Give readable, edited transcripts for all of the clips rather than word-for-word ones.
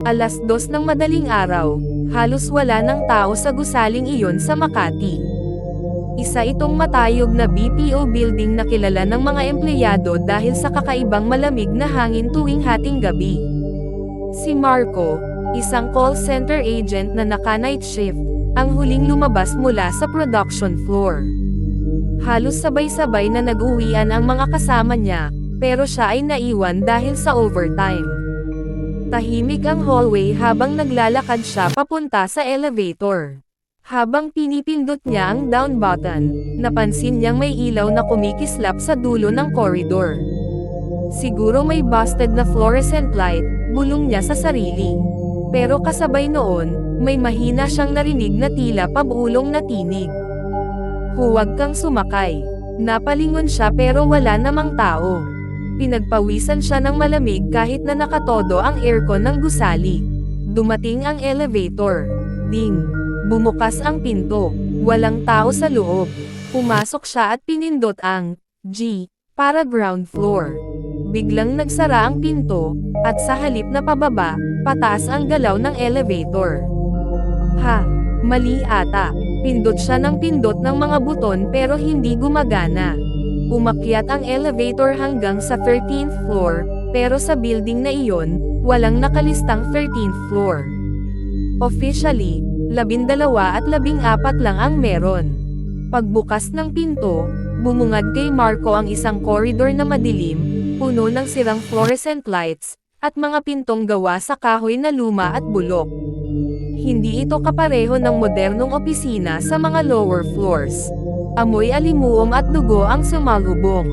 2:00 ng madaling araw, halos wala ng tao sa gusaling iyon sa Makati. Isa itong matayog na BPO building na kilala ng mga empleyado dahil sa kakaibang malamig na hangin tuwing hating gabi. Si Marco, isang call center agent na naka-night shift, ang huling lumabas mula sa production floor. Halos sabay-sabay na nag-uwian ang mga kasama niya, pero siya ay naiwan dahil sa overtime. Tahimik ang hallway habang naglalakad siya papunta sa elevator. Habang pinipindot niya ang down button, napansin niyang may ilaw na kumikislap sa dulo ng corridor. Siguro may busted na fluorescent light, bulong niya sa sarili. Pero kasabay noon, may mahina siyang narinig na tila pabulong na tinig. "Huwag kang sumakay." Napalingon siya pero wala namang tao. Pinagpawisan siya ng malamig kahit na nakatodo ang aircon ng gusali. Dumating ang elevator. Ding! Bumukas ang pinto. Walang tao sa loob. Pumasok siya at pinindot ang G para ground floor. Biglang nagsara ang pinto, at sa halip na pababa, pataas ang galaw ng elevator. Ha! Mali ata. Pindot siya ng pindot ng mga buton pero hindi gumagana. Umakyat ang elevator hanggang sa 13th floor, pero sa building na iyon, walang nakalistang 13th floor. Officially, 12 at 14 lang ang meron. Pagbukas ng pinto, bumungad kay Marco ang isang corridor na madilim, puno ng sirang fluorescent lights, at mga pintong gawa sa kahoy na luma at bulok. Hindi ito kapareho ng modernong opisina sa mga lower floors. Amoy alimuom at dugo ang sumalubong.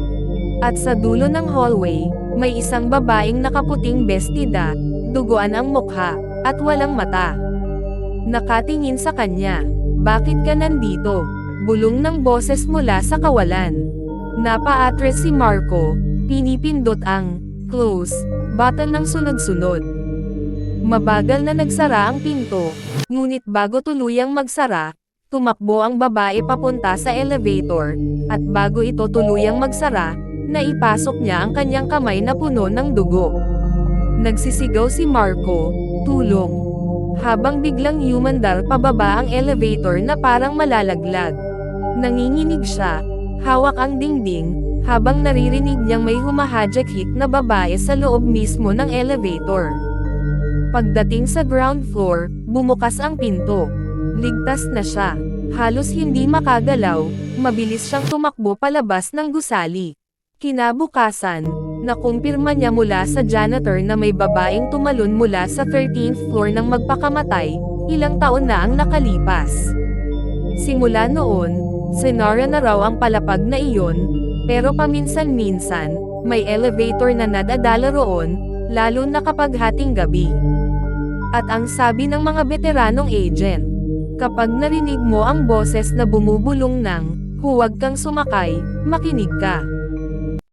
At sa dulo ng hallway, may isang babaeng nakaputing bestida, duguan ang mukha, at walang mata. Nakatingin sa kanya. "Bakit ka nandito?" Bulong ng boses mula sa kawalan. Napa-atres si Marco, pinipindot ang close button ng sunod-sunod. Mabagal na nagsara ang pinto, ngunit bago tuluyang magsara, tumakbo ang babae papunta sa elevator, at bago ito tuluyang magsara, naipasok niya ang kanyang kamay na puno ng dugo. Nagsisigaw si Marco, "Tulong!" Habang biglang humandar pababa ang elevator na parang malalaglag. Nanginginig siya, hawak ang dingding, habang naririnig niyang may humahajek-hik na babae sa loob mismo ng elevator. Pagdating sa ground floor, bumukas ang pinto. Ligtas na siya. Halos hindi makagalaw, mabilis siyang tumakbo palabas ng gusali. Kinabukasan, nakumpirma niya mula sa janitor na may babaeng tumalon mula sa 13th floor nang magpakamatay, ilang taon na ang nakalipas. Simula noon, sinara na raw ang palapag na iyon, pero paminsan-minsan, may elevator na nadadala roon, lalo na kapag hating gabi. At ang sabi ng mga veteranong agent, kapag narinig mo ang boses na bumubulong ng, "Huwag kang sumakay," makinig ka.